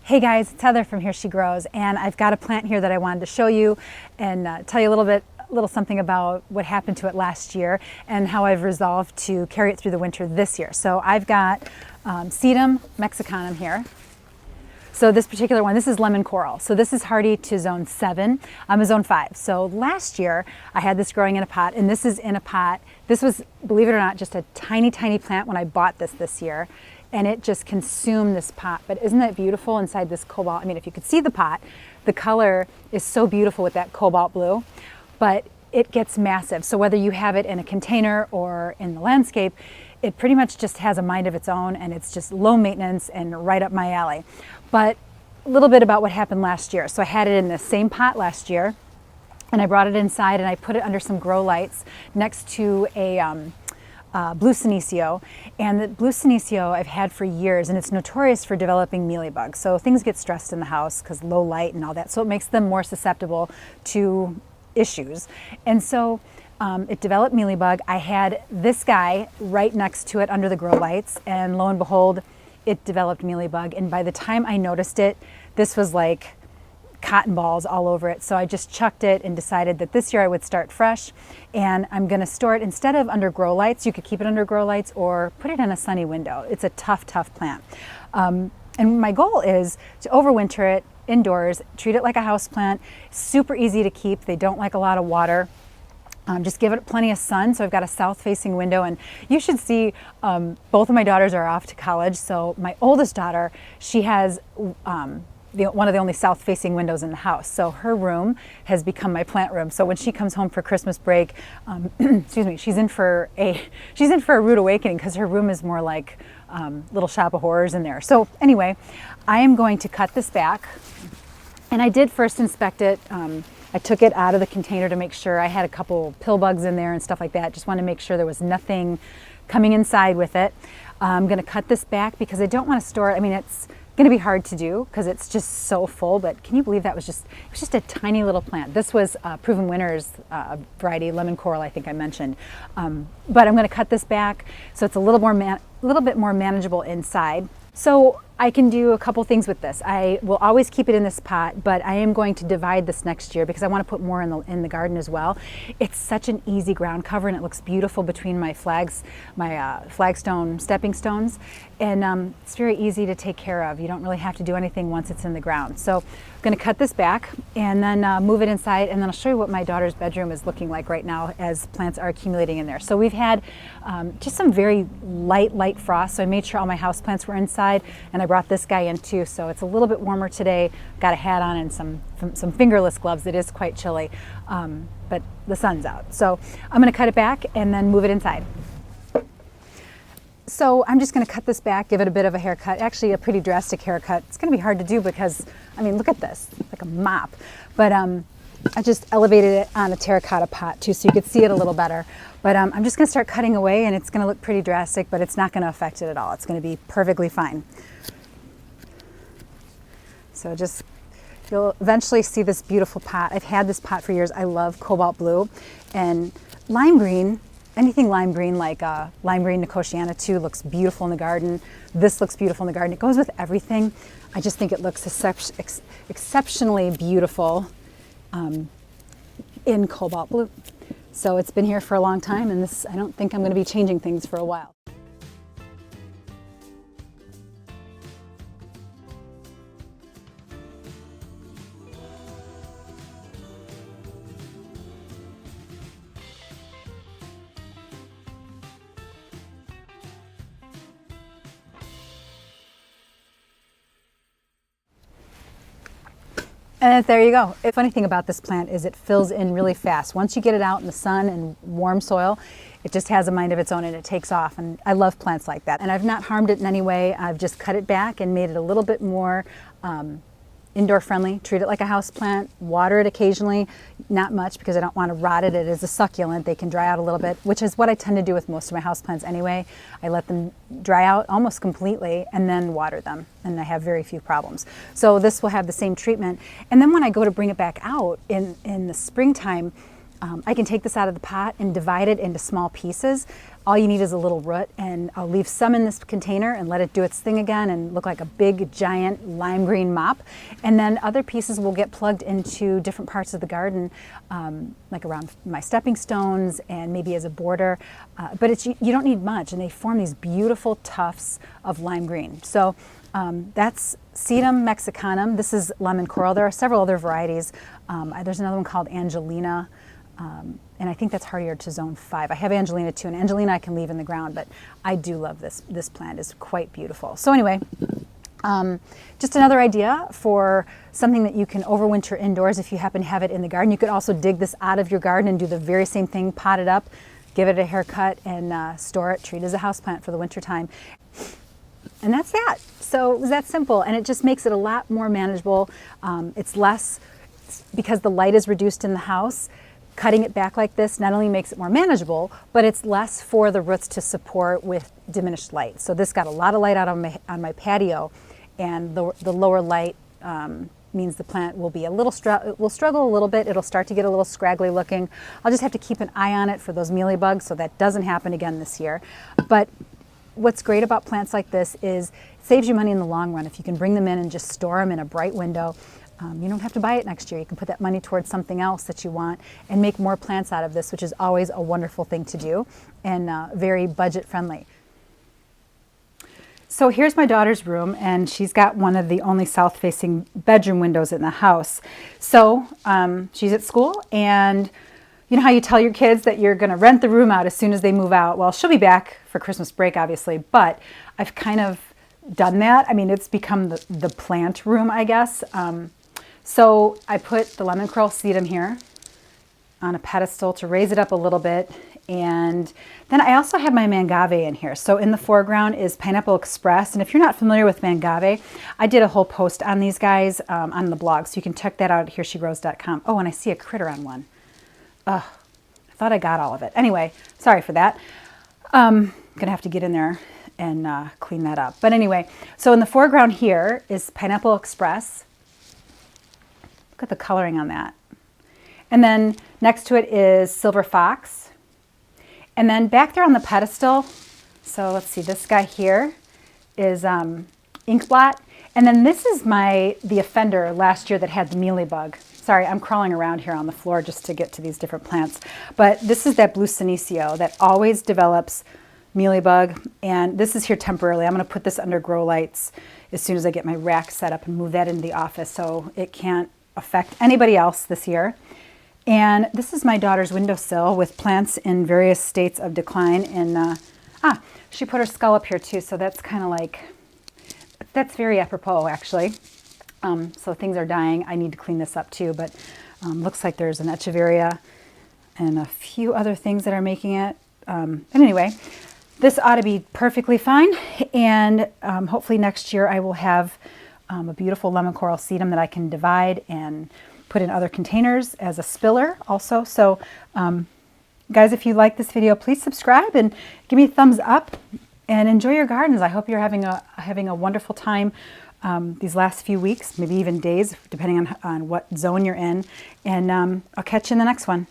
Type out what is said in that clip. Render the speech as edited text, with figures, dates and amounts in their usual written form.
Hey guys, it's Heather from Here She Grows, and I've got a plant here that I wanted to show you and tell you a little something about what happened to it last year and how I've resolved to carry it through the winter this year. So I've got Sedum Mexicanum here. So this particular one, this is lemon coral. So this is hardy to zone 7. I'm a zone 5. So last year I had this growing in a pot, and this is in a pot. This was, believe it or not, just a tiny, tiny plant when I bought this year. And it just consumed this pot. But isn't that beautiful inside this cobalt? I mean, if you could see the pot, the color is so beautiful with that cobalt blue, but it gets massive. So whether you have it in a container or in the landscape, it pretty much just has a mind of its own, and it's just low maintenance and right up my alley. But a little bit about what happened last year. So I had it in the same pot last year, and I brought it inside and I put it under some grow lights next to a blue senecio. And the blue senecio I've had for years, and it's notorious for developing mealybugs. So things get stressed in the house because low light and all that, so it makes them more susceptible to issues. And so it developed mealybug. I had this guy right next to it under the grow lights, and lo and behold, it developed mealybug. And by the time I noticed it, this was like cotton balls all over it. So I just chucked it and decided that this year I would start fresh, and I'm going to store it instead of under grow lights. You could keep it under grow lights or put it in a sunny window. It's a tough plant. And my goal is to overwinter it indoors, treat it like a house plant. Super easy to keep. They don't like a lot of water. Just give it plenty of sun. So I've got a south-facing window, and you should see both of my daughters are off to college. So my oldest daughter, she has one of the only south-facing windows in the house. So her room has become my plant room. So when she comes home for Christmas break, excuse me, she's in for a rude awakening because her room is more like little shop of horrors in there. So anyway, I am going to cut this back, and I did first inspect it. I took it out of the container to make sure. I had a couple pill bugs in there and stuff like that. Just wanted to make sure there was nothing coming inside with it. I'm going to cut this back because I don't want to store it. I mean, it's going to be hard to do because it's just so full, but can you believe that was just a tiny little plant. This was Overwinter's variety, lemon coral, I think I mentioned. But I'm going to cut this back so it's a little bit more manageable inside. So I can do a couple things with this. I will always keep it in this pot, but I am going to divide this next year because I want to put more in the garden as well. It's such an easy ground cover, and it looks beautiful between my flagstone stepping stones, and it's very easy to take care of. You don't really have to do anything once it's in the ground. So I'm going to cut this back and then move it inside, and then I'll show you what my daughter's bedroom is looking like right now as plants are accumulating in there. So we've had just some very light frost, so I made sure all my house plants were inside, and I brought this guy in too, so it's a little bit warmer today. Got a hat on and some fingerless gloves. It is quite chilly, but the sun's out. So I'm going to cut it back and then move it inside. So I'm just going to cut this back, give it a bit of a haircut, actually a pretty drastic haircut. It's going to be hard to do because, I mean, look at this, like a mop. But I just elevated it on a terracotta pot too, so you could see it a little better. But I'm just going to start cutting away, and it's going to look pretty drastic, but it's not going to affect it at all. It's going to be perfectly fine. So you'll eventually see this beautiful pot. I've had this pot for years. I love cobalt blue and lime green. Anything lime green, like lime green Nicotiana too, looks beautiful in the garden. This looks beautiful in the garden. It goes with everything. I just think it looks exceptionally beautiful in cobalt blue. So it's been here for a long time, and I don't think I'm going to be changing things for a while. And there you go. The funny thing about this plant is it fills in really fast. Once you get it out in the sun and warm soil, it just has a mind of its own and it takes off. And I love plants like that. And I've not harmed it in any way. I've just cut it back and made it a little bit more indoor friendly. Treat it like a house plant, water it occasionally, not much because I don't want to rot it. It is a succulent. They can dry out a little bit, which is what I tend to do with most of my house plants anyway. I let them dry out almost completely and then water them, and I have very few problems. So this will have the same treatment. And then when I go to bring it back out in the springtime, I can take this out of the pot and divide it into small pieces. All you need is a little root, and I'll leave some in this container and let it do its thing again and look like a big giant lime green mop. And then other pieces will get plugged into different parts of the garden, like around my stepping stones and maybe as a border. But you don't need much, and they form these beautiful tufts of lime green. So that's Sedum Mexicanum. This is lemon coral. There are several other varieties. There's another one called Angelina. And I think that's hardier to zone 5. I have Angelina too, and Angelina I can leave in the ground, but I do love this. This plant is quite beautiful. So anyway, just another idea for something that you can overwinter indoors if you happen to have it in the garden. You could also dig this out of your garden and do the very same thing, pot it up, give it a haircut, and store it, treat it as a houseplant for the winter time. And that's that. So it was that simple, and it just makes it a lot more manageable. It's less, because the light is reduced in the house. Cutting it back like this not only makes it more manageable, but it's less for the roots to support with diminished light. So this got a lot of light out on my patio, and the lower light means the plant will be will struggle a little bit. It'll start to get a little scraggly looking. I'll just have to keep an eye on it for those mealybugs so that doesn't happen again this year. But what's great about plants like this is it saves you money in the long run. If you can bring them in and just store them in a bright window, you don't have to buy it next year. You can put that money towards something else that you want and make more plants out of this, which is always a wonderful thing to do and very budget friendly. So here's my daughter's room, and she's got one of the only south-facing bedroom windows in the house. So she's at school, and you know how you tell your kids that you're going to rent the room out as soon as they move out? Well, she'll be back for Christmas break, obviously, but I've kind of done that. I mean, it's become the plant room, I guess. So I put the lemon coral sedum here on a pedestal to raise it up a little bit. And then I also have my mangave in here. So in the foreground is Pineapple Express. And if you're not familiar with mangave, I did a whole post on these guys on the blog. So you can check that out at hereshegrows.com. Oh, and I see a critter on one. I thought I got all of it. Anyway, sorry for that. I'm going to have to get in there and clean that up. But anyway, so in the foreground here is Pineapple Express. Look at the coloring on that. And then next to it is Silver Fox. And then back there on the pedestal, so let's see, this guy here is Inkblot. And then this is the offender last year that had the mealybug. Sorry, I'm crawling around here on the floor just to get to these different plants. But this is that blue senecio that always develops mealybug. And this is here temporarily. I'm going to put this under grow lights as soon as I get my rack set up and move that into the office so it can't affect anybody else this year. And this is my daughter's windowsill with plants in various states of decline. And she put her skull up here too, so that's kind of like, that's very apropos actually. So things are dying. I need to clean this up too, but looks like there's an echeveria and a few other things that are making it. And anyway, this ought to be perfectly fine. And hopefully next year I will have a beautiful lemon coral sedum that I can divide and put in other containers as a spiller also. So guys, if you like this video, please subscribe and give me a thumbs up and enjoy your gardens. I hope you're having a wonderful time these last few weeks, maybe even days, depending on what zone you're in. And I'll catch you in the next one.